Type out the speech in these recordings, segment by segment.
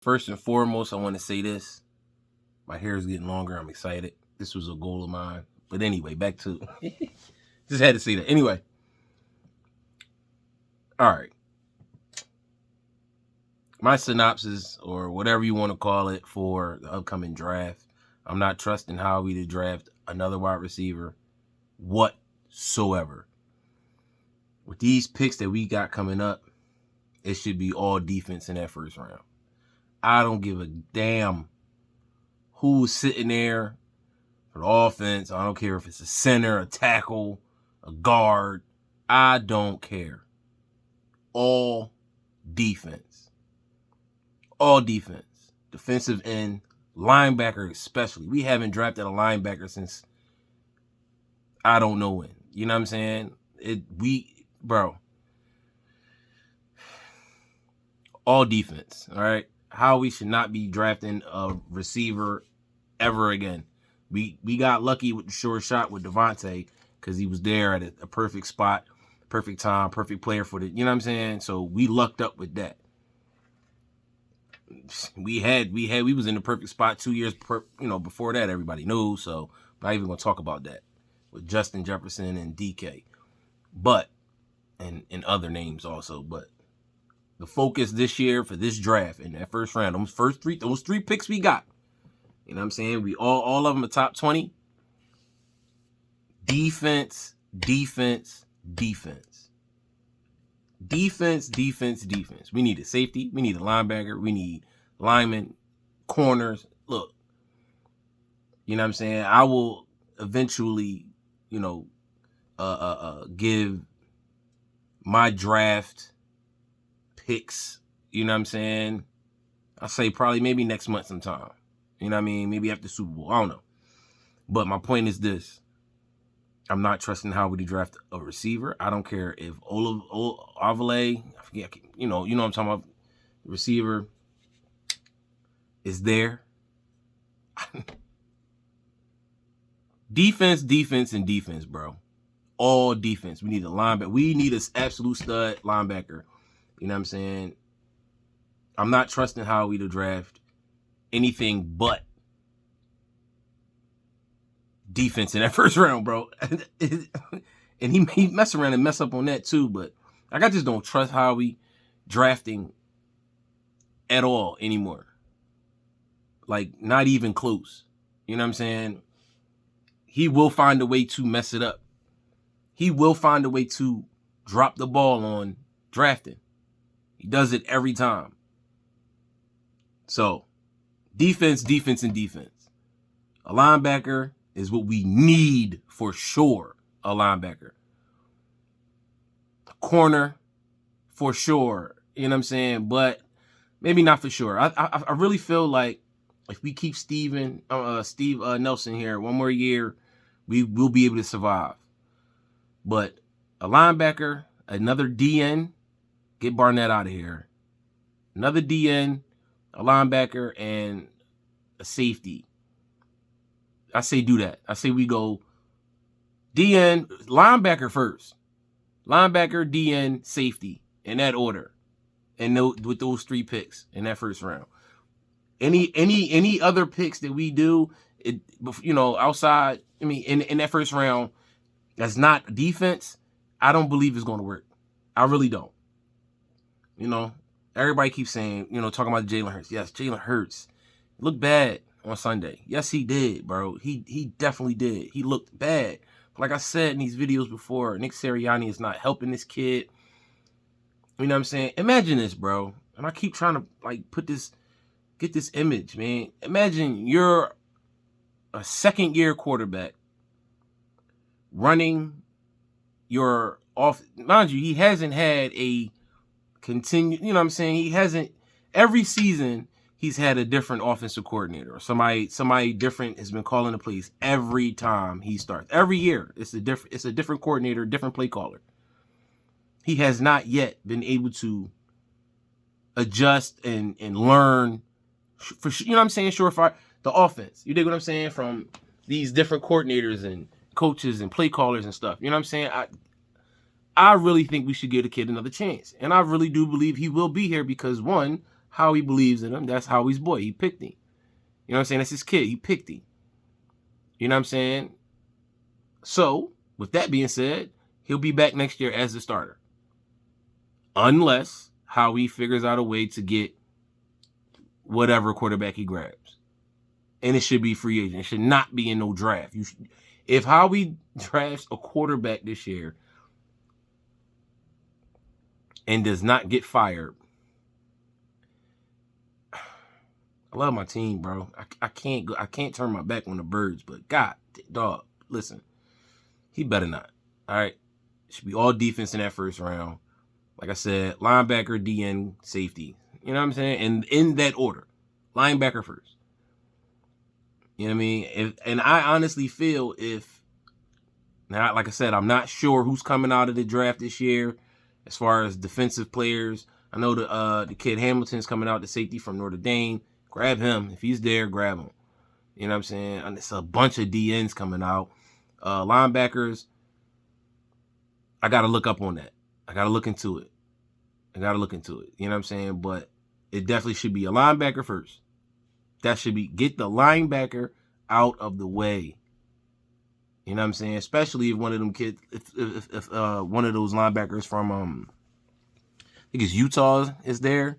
First and foremost, I want to say this. My hair is getting longer. I'm excited. This was a goal of mine. But anyway, back to just had to say that. Anyway. All right. My synopsis, or whatever you want to call it, for the upcoming draft. I'm not trusting Howie to draft another wide receiver whatsoever. With these picks that we got coming up, it should be all defense in that first round. I don't give a damn who's sitting there for the offense. I don't care if it's a center, a tackle, a guard. I don't care. All defense. All defense. Defensive end, linebacker especially. We haven't drafted a linebacker since I don't know when. You know what I'm saying? Bro. All defense, all right? Howie should not be drafting a receiver ever again. We got lucky with the short shot with Devontae because he was there at a perfect spot, perfect time, perfect player for the, you know what I'm saying? So we lucked up with that. We was in the perfect spot 2 years before that, everybody knows, so I'm not even gonna talk about that with Justin Jefferson and DK. But and other names also, but the focus this year for this draft in that first round, those three picks we got, you know what I'm saying? We all of them are top 20. Defense, defense, defense. Defense, defense, defense. We need a safety. We need a linebacker. We need linemen, corners. Look, you know what I'm saying? I will eventually, give my draft picks, you know what I'm saying? I'll say probably maybe next month sometime. You know what I mean? Maybe after Super Bowl. I don't know. But my point is this. I'm not trusting Howie to draft a receiver. I don't care if Avale, I forget, you know what I'm talking about, the receiver is there. Defense, defense, and defense, bro. All defense. We need a linebacker. We need an absolute stud linebacker. You know what I'm saying? I'm not trusting Howie to draft anything but defense in that first round, bro. And he mess around and mess up on that too, but like, I just don't trust Howie drafting at all anymore. Like, not even close. You know what I'm saying? He will find a way to mess it up. He will find a way to drop the ball on drafting. He does it every time. So, defense, defense, and defense. A linebacker is what we need for sure. A linebacker. A corner, for sure. You know what I'm saying? But maybe not for sure. I really feel like if we keep Steve Nelson here one more year, we will be able to survive. But a linebacker, another DN, get Barnett out of here. Another DN, a linebacker, and a safety. I say do that. I say we go DN, linebacker first. Linebacker, DN, safety, in that order. And with those three picks in that first round. Any other picks that we do, outside, in that first round, that's not defense, I don't believe it's going to work. I really don't. Everybody keeps saying, talking about Jalen Hurts. Yes, Jalen Hurts looked bad on Sunday. Yes, he did, bro. He definitely did. He looked bad. Like I said in these videos before, Nick Sirianni is not helping this kid. You know what I'm saying? Imagine this, bro. And I keep trying to get this image, man. Imagine you're a second-year quarterback running your off. Mind you, he hasn't had a continued, you know what I'm saying? He hasn't, every season, he's had a different offensive coordinator or somebody different has been calling the plays every time he starts. Every year, it's a different coordinator, different play caller. He has not yet been able to adjust and learn, for you know what I'm saying, surefire the offense. You dig what I'm saying? From these different coordinators and coaches and play callers and stuff. You know what I'm saying? I really think we should give the kid another chance. And I really do believe he will be here because, one, how he believes in him. That's Howie's boy. He picked him. You know what I'm saying? That's his kid. He picked him. You know what I'm saying? So, with that being said, he'll be back next year as the starter. Unless Howie figures out a way to get whatever quarterback he grabs. And it should be free agent. It should not be in no draft. If Howie drafts a quarterback this year and does not get fired, I love my team, bro. I can't turn my back on the Birds, but God, dog, listen. He better not. All right. It should be all defense in that first round. Like I said, linebacker, DN, safety. You know what I'm saying? And in that order. Linebacker first. You know what I mean? And I honestly feel now, like I said, I'm not sure who's coming out of the draft this year as far as defensive players. I know the kid Hamilton's coming out, the safety from Notre Dame. Grab him. If he's there, grab him. You know what I'm saying? And it's a bunch of DNs coming out. Linebackers, I got to look up on that. I got to look into it. You know what I'm saying? But it definitely should be a linebacker first. That should be, get the linebacker out of the way. You know what I'm saying? Especially if one of them kids, if one of those linebackers from, I think it's Utah is there.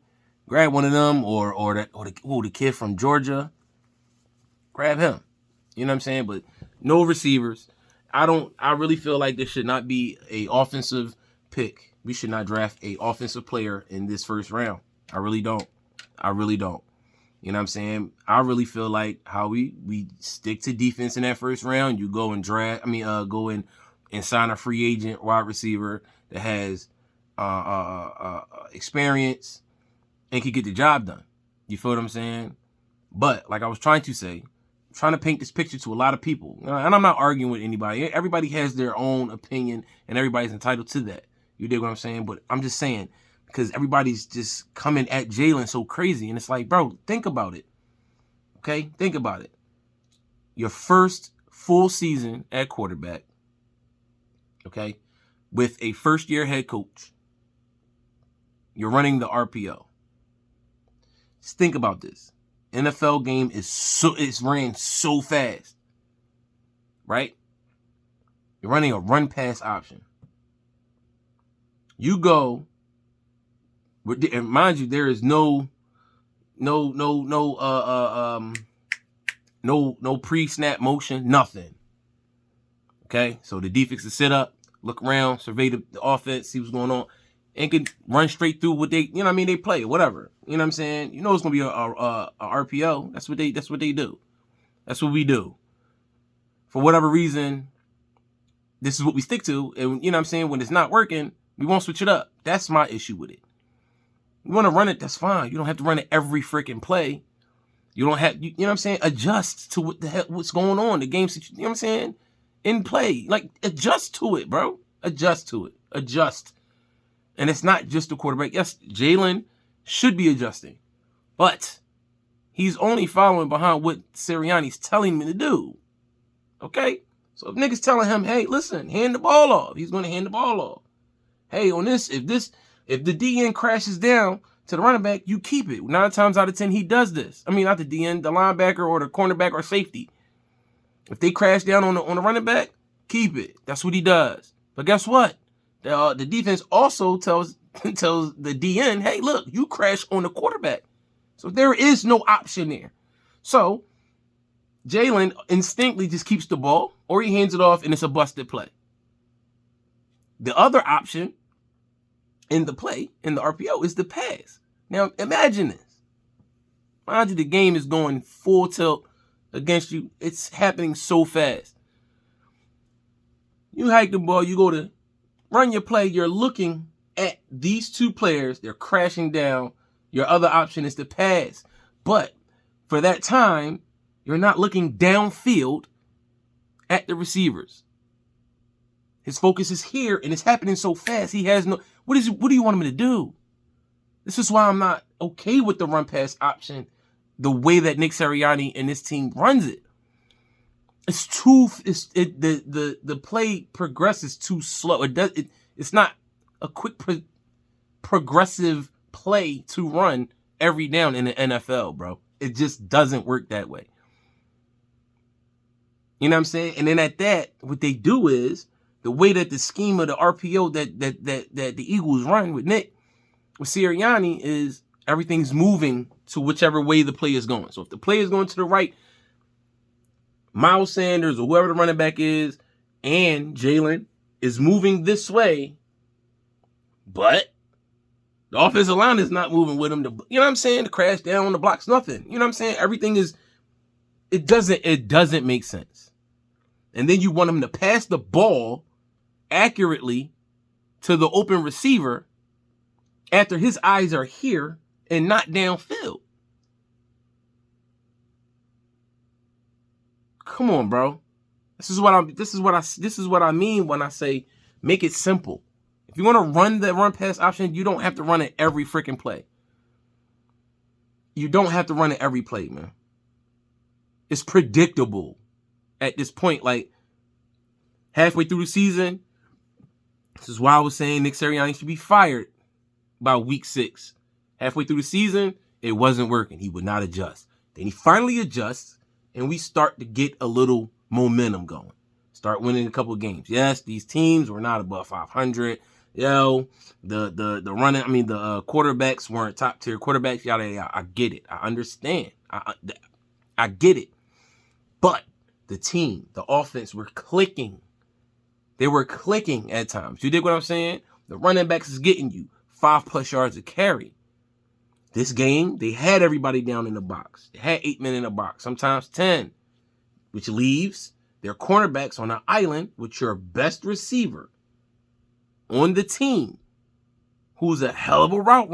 Grab one of them or the kid from Georgia. Grab him. You know what I'm saying? But no receivers. I really feel like this should not be a offensive pick. We should not draft a offensive player in this first round. I really don't. You know what I'm saying? I really feel like how we stick to defense in that first round. You go and go in and sign a free agent wide receiver that has experience and can get the job done. You feel what I'm saying? But like I was trying to say, I'm trying to paint this picture to a lot of people. And I'm not arguing with anybody. Everybody has their own opinion and everybody's entitled to that. You dig what I'm saying? But I'm just saying, because everybody's just coming at Jalen so crazy. And it's like, bro, think about it. Okay? Think about it. Your first full season at quarterback, okay, with a first-year head coach. You're running the RPO. Just think about this. NFL game it's ran so fast. Right? You're running a run-pass option. You go, and mind you, there is no pre-snap motion, nothing. Okay, so the defense is sit up, look around, survey the offense, see what's going on, and can run straight through what they, you know what I mean, they play, whatever. You know what I'm saying? You know it's gonna be a RPO. That's what they do. That's what we do. For whatever reason, this is what we stick to, and you know what I'm saying, when it's not working, we won't switch it up. That's my issue with it. You want to run it, that's fine. You don't have to run it every freaking play. You don't have, you know what I'm saying? Adjust to what's going on. The game, you know what I'm saying? In play. Like, adjust to it, bro. Adjust to it. Adjust. And it's not just the quarterback. Yes, Jalen should be adjusting. But he's only following behind what Sirianni's telling him to do. Okay? So if niggas telling him, hey, listen, hand the ball off, he's going to hand the ball off. Hey, on this, if the DN crashes down to the running back, you keep it. 9 times out of 10, he does this. I mean, not the DN, the linebacker or the cornerback or safety. If they crash down on the running back, keep it. That's what he does. But guess what? The defense also tells the DN, hey, look, you crash on the quarterback. So there is no option there. So Jalen instinctively just keeps the ball or he hands it off and it's a busted play. The other option in the play, in the RPO, is the pass. Now, imagine this. Mind you, the game is going full tilt against you. It's happening so fast. You hike the ball, you go to run your play, you're looking at these two players, they're crashing down. Your other option is to pass. But for that time, you're not looking downfield at the receivers. His focus is here, and it's happening so fast. He has no... What do you want him to do? This is why I'm not okay with the run pass option, the way that Nick Sirianni and his team runs it. The play progresses too slow. It's not a quick progressive play to run every down in the NFL, bro. It just doesn't work that way. You know what I'm saying? And then at that, what they do is the way that the scheme of the RPO that the Eagles run with Sirianni is everything's moving to whichever way the play is going. So if the play is going to the right, Miles Sanders or whoever the running back is and Jalen is moving this way, but the offensive line is not moving with him. You know what I'm saying? To crash down on the blocks, nothing. You know what I'm saying? Everything is, it doesn't make sense. And then you want him to pass the ball accurately to the open receiver after his eyes are here and not downfield. Come on, bro. This is what I mean when I say make it simple. If you want to run the run pass option, you don't have to run it every freaking play. You don't have to run it every play, man. It's predictable at this point. Like halfway through the season, this is why I was saying Nick Sirianni should be fired by week 6. Halfway through the season, it wasn't working. He would not adjust. Then he finally adjusts, and we start to get a little momentum going. Start winning a couple of games. Yes, these teams were not above 500. The quarterbacks weren't top tier quarterbacks. Yada yada. I get it. I understand. I get it. But the team, the offense were clicking. They were clicking at times. You dig what I'm saying? The running backs is getting you 5+ yards a carry. This game, they had everybody down in the box. They had 8 men in the box, sometimes 10, which leaves their cornerbacks on an island with your best receiver on the team, who's a hell of a route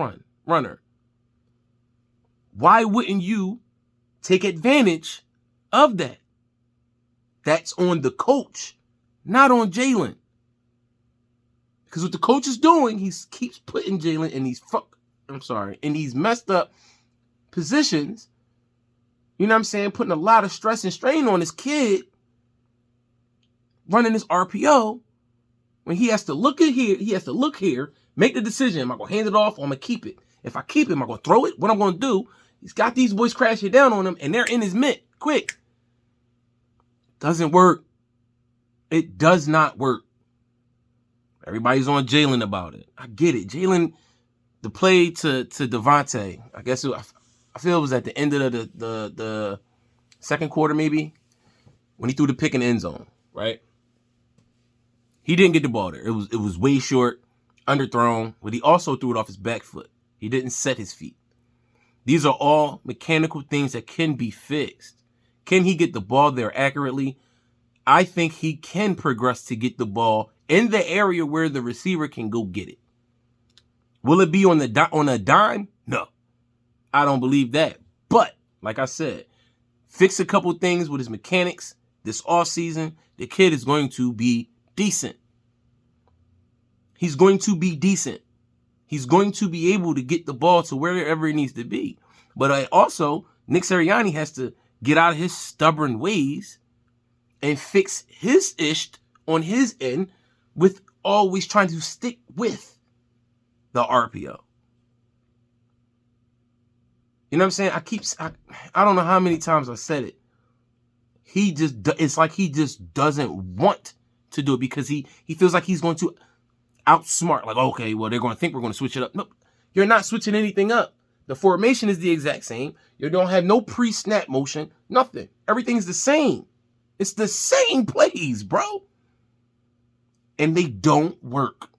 runner. Why wouldn't you take advantage of that? That's on the coach, not on Jalen. Because what the coach is doing, he keeps putting Jalen in these messed up positions. You know what I'm saying? Putting a lot of stress and strain on this kid running this RPO when he has to look at here, make the decision. Am I going to hand it off or am I going to keep it? If I keep it, am I going to throw it? What I'm going to do? He's got these boys crashing down on him and they're in his mitt. Quick. Doesn't work. It does not work. Everybody's on Jalen about it. I get it. Jalen, the play to Devontae, I feel it was at the end of the second quarter maybe, when he threw the pick in the end zone, right? He didn't get the ball there. It was way short, underthrown, but he also threw it off his back foot. He didn't set his feet. These are all mechanical things that can be fixed. Can he get the ball there accurately? I think he can progress to get the ball in the area where the receiver can go get it. Will it be on a dime? No, I don't believe that. But like I said, fix a couple things with his mechanics this offseason. The kid is going to be decent. He's going to be decent. He's going to be able to get the ball to wherever it needs to be. But also, Nick Sirianni has to get out of his stubborn ways and fix his ish on his end with always trying to stick with the RPO. You know what I'm saying? I don't know how many times I said it. It's like he just doesn't want to do it because he feels like he's going to outsmart. Like, okay, well, they're going to think we're going to switch it up. Nope, you're not switching anything up. The formation is the exact same. You don't have no pre-snap motion, nothing. Everything's the same. It's the same plays, bro. And they don't work.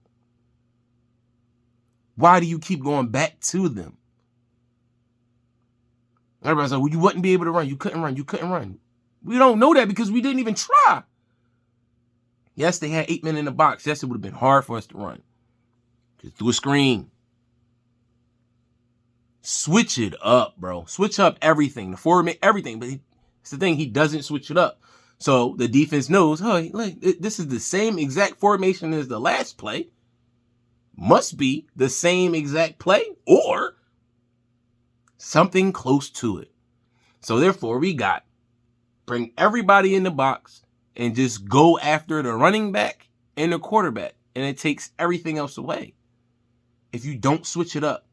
Why do you keep going back to them? Everybody's like, well, you wouldn't be able to run. You couldn't run. We don't know that because we didn't even try. Yes, they had 8 men in the box. Yes, it would have been hard for us to run. Just through a screen. Switch it up, bro. Switch up everything. The format, everything. But it's the thing, he doesn't switch it up. So the defense knows, hey, look, this is the same exact formation as the last play. Must be the same exact play or something close to it. So therefore, we got bring everybody in the box and just go after the running back and the quarterback. And it takes everything else away. If you don't switch it up,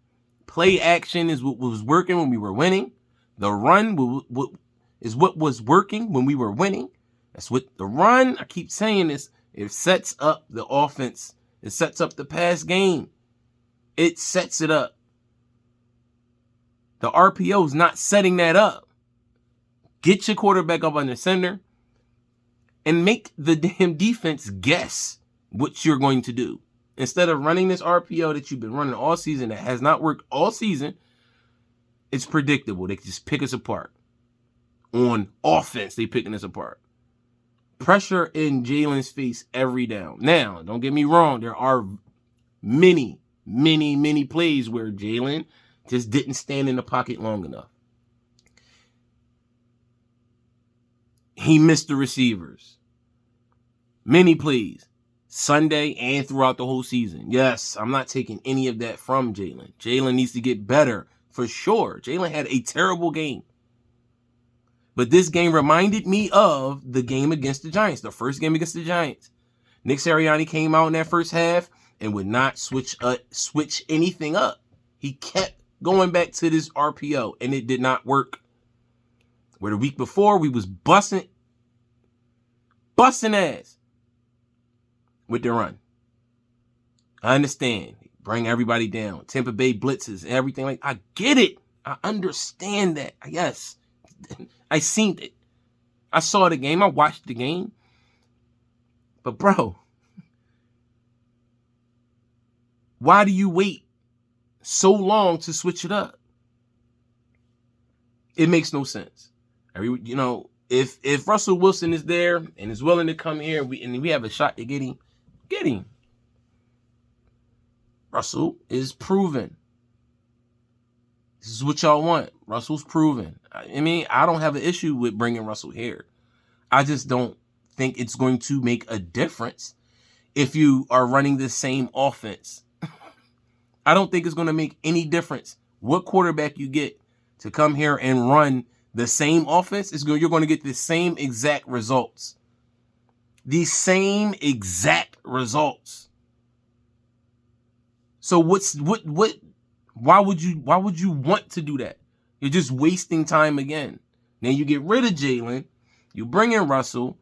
Play action is what was working when we were winning. The run is what was working when we were winning. That's what the run, I keep saying this, it sets up the offense. It sets up the pass game. It sets it up. The RPO is not setting that up. Get your quarterback up under center and make the damn defense guess what you're going to do. Instead of running this RPO that you've been running all season that has not worked all season, it's predictable. They can just pick us apart. On offense, they picking us apart. Pressure in Jalen's face every down. Now, don't get me wrong. There are many plays where Jalen just didn't stand in the pocket long enough. He missed the receivers. Many plays. Sunday and throughout the whole season. Yes, I'm not taking any of that from Jalen. Jalen needs to get better for sure. Jalen had a terrible game. But this game reminded me of the game against the Giants, the first game against the Giants. Nick Sirianni came out in that first half and would not switch anything up. He kept going back to this RPO, and it did not work. Where the week before, we was busting ass with the run. I understand. Bring everybody down. Tampa Bay blitzes and everything like I get it. I understand that. Yes. I seen it. I saw the game. I watched the game. But bro, why do you wait so long to switch it up? It makes no sense. If Russell Wilson is there and is willing to come here and we have a shot to get him. Russell is proven. This is what y'all want. Russell's proven. I mean, I don't have an issue with bringing Russell here. I just don't think it's going to make a difference if you are running the same offense. I don't think it's going to make any difference what quarterback you get to come here and run the same offense. You're going to get the same exact results. The same exact results. So why would you want to do that? You're just wasting time again. Then you get rid of Jalen. You bring in Russell.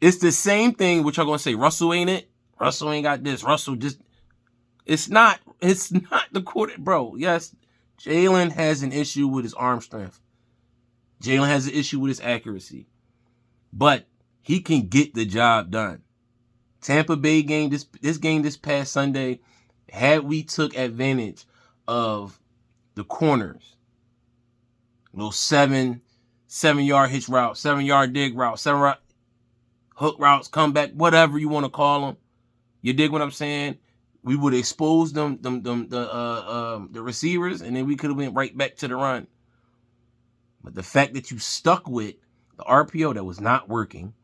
It's the same thing, which I'm going to say, Russell ain't it. Russell ain't got this. Russell just, it's not the quarter, bro. Yes, Jalen has an issue with his arm strength. Jalen has an issue with his accuracy. But he can get the job done. Tampa Bay game, this game this past Sunday, had we took advantage of the corners, little 7-yard hitch route, 7-yard dig route, 7 hook routes, comeback, whatever you want to call them. You dig what I'm saying? We would expose the receivers, and then we could have went right back to the run. But the fact that you stuck with the RPO that was not working,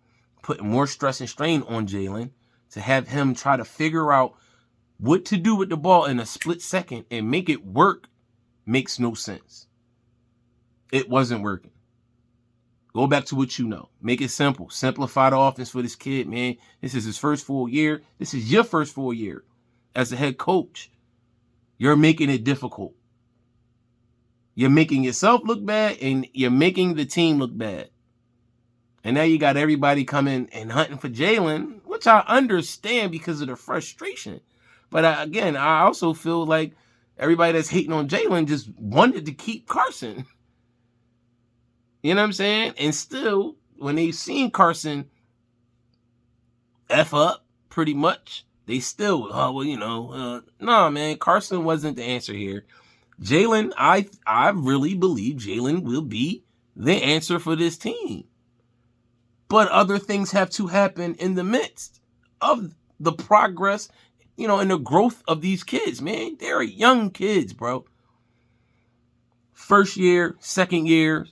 putting more stress and strain on Jalen to have him try to figure out what to do with the ball in a split second and make it work makes no sense. It wasn't working. Go back to what you know. Make it simple. Simplify the offense for this kid, man. This is his first full year. This is your first full year as a head coach. You're making it difficult. You're making yourself look bad, and you're making the team look bad. And now you got everybody coming and hunting for Jalen, which I understand because of the frustration. But I also feel like everybody that's hating on Jalen just wanted to keep Carson. You know what I'm saying? And still, when they've seen Carson F up pretty much, they still, nah, man, Carson wasn't the answer here. Jalen, I really believe Jalen will be the answer for this team. But other things have to happen in the midst of the progress, and the growth of these kids, man. They're young kids, bro. First year, second year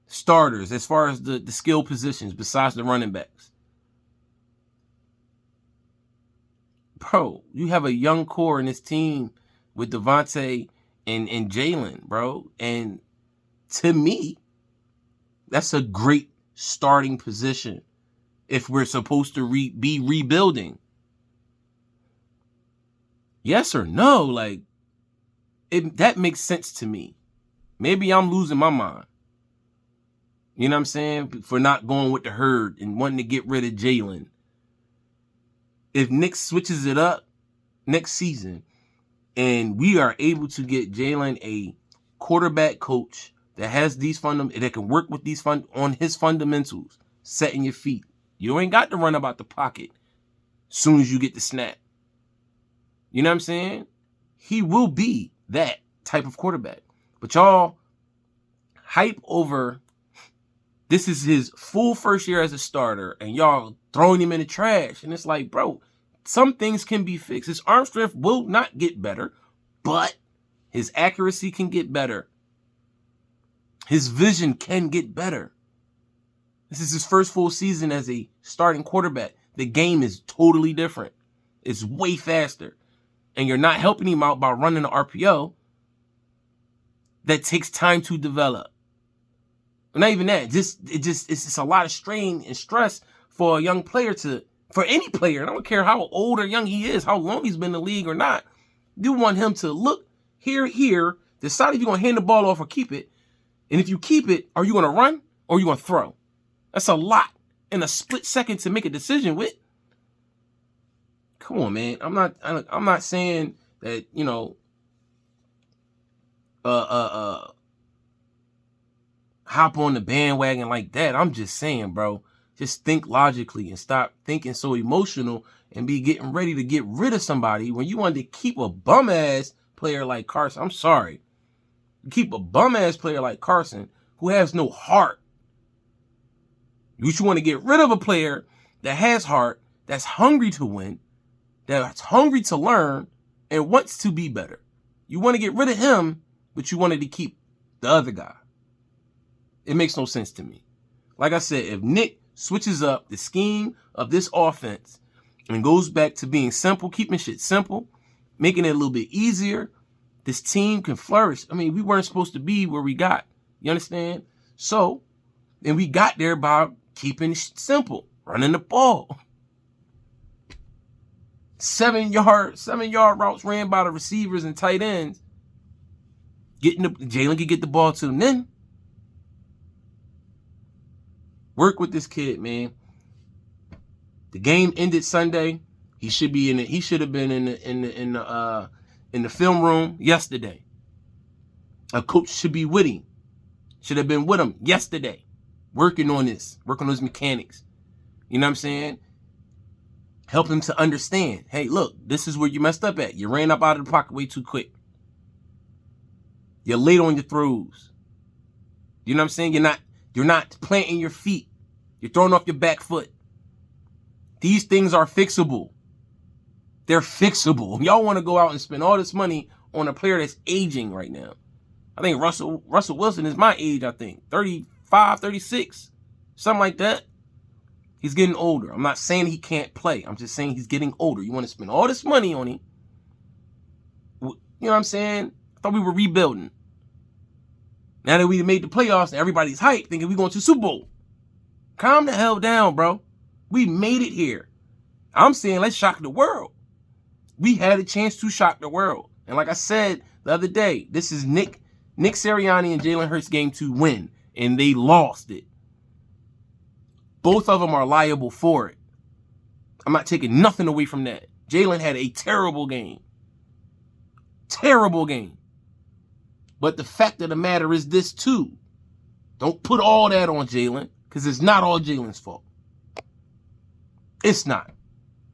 starters as far as the skill positions besides the running backs. Bro, you have a young core in this team with Devontae and Jalen, bro. And to me, that's a great starting position if we're supposed to be rebuilding. Yes or no? Like, that makes sense to me. Maybe I'm losing my mind. You know what I'm saying? For not going with the herd and wanting to get rid of Jalen. If Nick switches it up next season and we are able to get Jalen a quarterback coach that has these that can work with these on his fundamentals, setting your feet. You ain't got to run about the pocket soon as you get the snap. You know what I'm saying? He will be that type of quarterback. But y'all hype over this is his full first year as a starter, and y'all throwing him in the trash. And it's like, bro, some things can be fixed. His arm strength will not get better, but his accuracy can get better. His vision can get better. This is his first full season as a starting quarterback. The game is totally different. It's way faster. And you're not helping him out by running the RPO. That takes time to develop. Not even that. It's a lot of strain and stress for a young player for any player. I don't care how old or young he is, how long he's been in the league or not. You want him to look here, decide if you're going to hand the ball off or keep it. And if you keep it, are you going to run or are you going to throw? That's a lot in a split second to make a decision with. Come on, man. I'm not saying that, hop on the bandwagon like that. I'm just saying, bro, just think logically and stop thinking so emotional and be getting ready to get rid of somebody when you wanted to keep a bum ass player like Carson. I'm sorry. You keep a bum ass player like Carson who has no heart. You want to get rid of a player that has heart, that's hungry to win, that's hungry to learn, and wants to be better. You want to get rid of him, but you wanted to keep the other guy. It makes no sense to me. Like I said, if Nick switches up the scheme of this offense and goes back to being simple, keeping shit simple, making it a little bit easier, this team can flourish. I mean, we weren't supposed to be where we got. You understand? So, and we got there by keeping it simple, running the ball. 7-yard routes ran by the receivers and tight ends. Jalen could get the ball to them then. Work with this kid, man. The game ended Sunday. He should be in it. He should have been in the film room yesterday. A coach should be with him. Should have been with him yesterday. Working on this. Working on his mechanics. You know what I'm saying? Help him to understand. Hey, look, this is where you messed up at. You ran up out of the pocket way too quick. You're late on your throws. You know what I'm saying? You're not planting your feet. You're throwing off your back foot. These things are fixable. They're fixable. Y'all want to go out and spend all this money on a player that's aging right now. I think Russell Wilson is my age, I think. 35, 36. Something like that. He's getting older. I'm not saying he can't play. I'm just saying he's getting older. You want to spend all this money on him. You know what I'm saying? I thought we were rebuilding. Now that we made the playoffs and everybody's hyped, thinking we're going to the Super Bowl. Calm the hell down, bro. We made it here. I'm saying let's shock the world. We had a chance to shock the world. And like I said the other day, this is Nick Sirianni and Jalen Hurts' game to win. And they lost it. Both of them are liable for it. I'm not taking nothing away from that. Jalen had a terrible game. Terrible game. But the fact of the matter is this too. Don't put all that on Jalen, because it's not all Jalen's fault. It's not.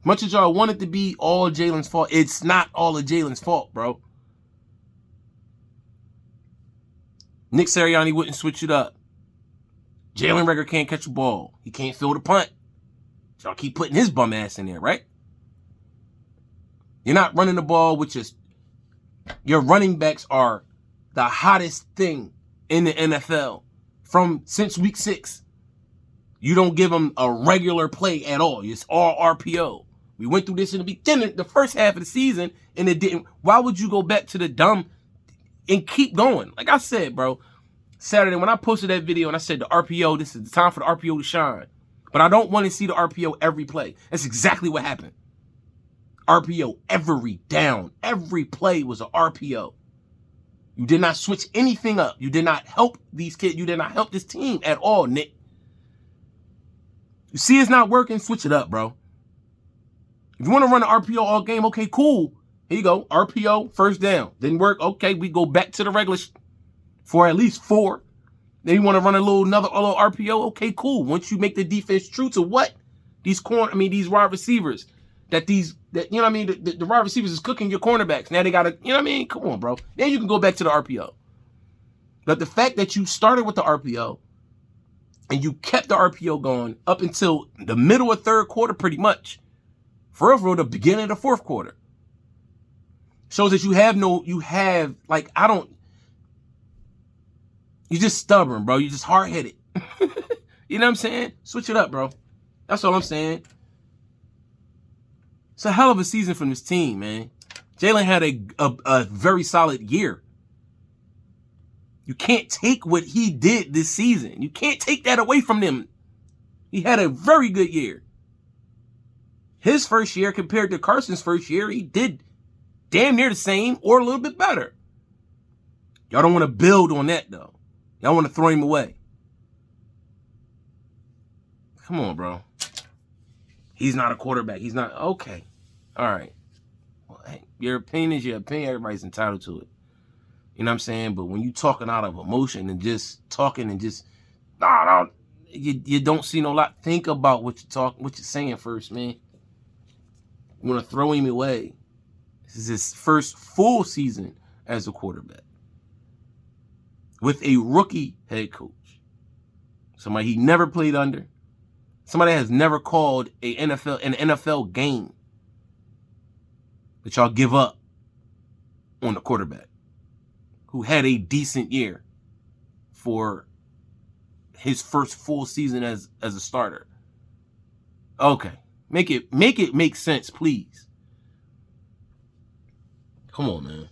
Much as y'all want it to be all Jalen's fault, it's not all of Jalen's fault, bro. Nick Sirianni wouldn't switch it up. Jalen Reagor can't catch a ball. He can't fill the punt. Y'all keep putting his bum ass in there, right? You're not running the ball with your running backs are the hottest thing in the NFL since week 6. You don't give them a regular play at all. It's all RPO. We went through this in the beginning, the first half of the season, and it didn't. Why would you go back to the dumb and keep going? Like I said, bro, Saturday when I posted that video and I said the RPO, this is the time for the RPO to shine. But I don't want to see the RPO every play. That's exactly what happened. RPO every down. Every play was an RPO. You did not switch anything up. You did not help these kids. You did not help this team at all, Nick. You see it's not working, switch it up, bro. If you want to run an RPO all game, okay, cool. Here you go. RPO, first down. Didn't work. Okay, we go back to the regular for at least 4. Then you want to run another RPO. Okay, cool. Once you make the defense true to what? These wide receivers. The wide receivers is cooking your cornerbacks. Now they got to, come on, bro. Then you can go back to the RPO. But the fact that you started with the RPO and you kept the RPO going up until the middle of third quarter, pretty much. For real, the beginning of the fourth quarter. Shows that you're just stubborn, bro. You're just hard-headed. You know what I'm saying? Switch it up, bro. That's all I'm saying. It's a hell of a season from this team, man. Jalen had a very solid year. You can't take what he did this season. You can't take that away from him. He had a very good year. His first year compared to Carson's first year, he did damn near the same or a little bit better. Y'all don't want to build on that, though. Y'all want to throw him away. Come on, bro. He's not a quarterback. He's not. Okay. All right. Well, hey, your opinion is your opinion. Everybody's entitled to it. You know what I'm saying? But when you talking out of emotion and just talking and just, you don't see no lot. Think about what you're saying first, man. You want to throw him away. This is his first full season as a quarterback with a rookie head coach. Somebody he never played under. Somebody that has never called an NFL game. But y'all give up on the quarterback who had a decent year for his first full season as a starter. Okay. Make it make sense, please. Come on, man.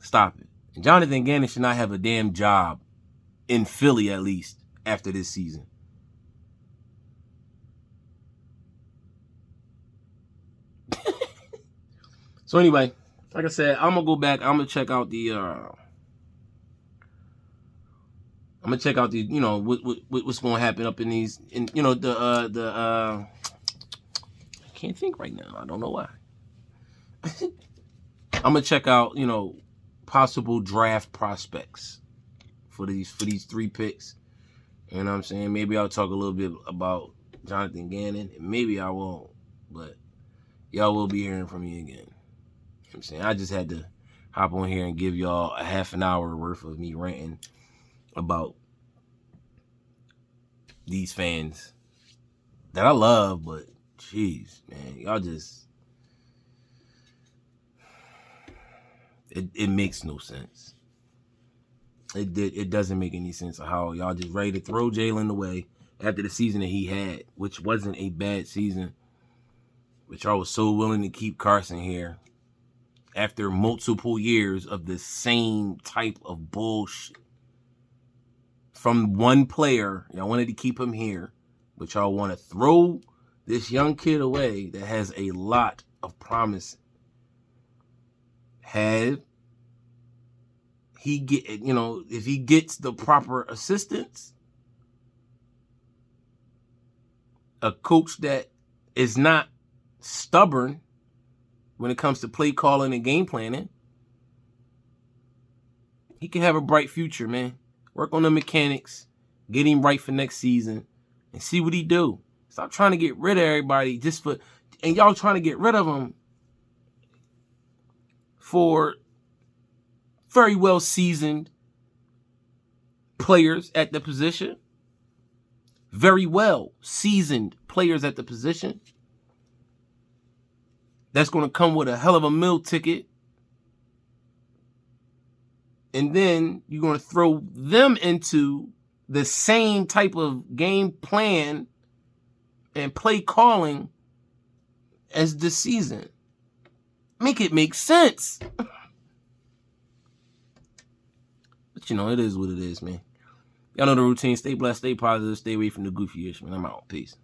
Stop it. And Jonathan Gannon should not have a damn job in Philly, at least, after this season. So anyway, like I said, I'm gonna go back. I'm gonna check out the what's gonna happen up in these, I can't think right now. I don't know why. I'm gonna check out, possible draft prospects for these 3 picks. You know what I'm saying? Maybe I'll talk a little bit about Jonathan Gannon, and maybe I won't, but y'all will be hearing from me again. You know what I'm saying? I just had to hop on here and give y'all a half an hour worth of me ranting about these fans that I love, but jeez, man, y'all just, it makes no sense. It doesn't make any sense of how y'all just ready to throw Jalen away after the season that he had, which wasn't a bad season, but y'all was so willing to keep Carson here after multiple years of the same type of bullshit from one player. Y'all wanted to keep him here, but y'all want to throw this young kid away that has a lot of promise. If he gets the proper assistance, a coach that is not stubborn when it comes to play calling and game planning, he can have a bright future, man. Work on the mechanics, get him right for next season, and see what he do. Stop trying to get rid of everybody and y'all trying to get rid of him for very well seasoned players at the position. Very well seasoned players at the position. That's going to come with a hell of a meal ticket. And then you're going to throw them into the same type of game plan and play calling as this season. Make it make sense. But it is what it is, man. Y'all know the routine. Stay blessed, stay positive, stay away from the goofy ish, man. I'm out. Peace.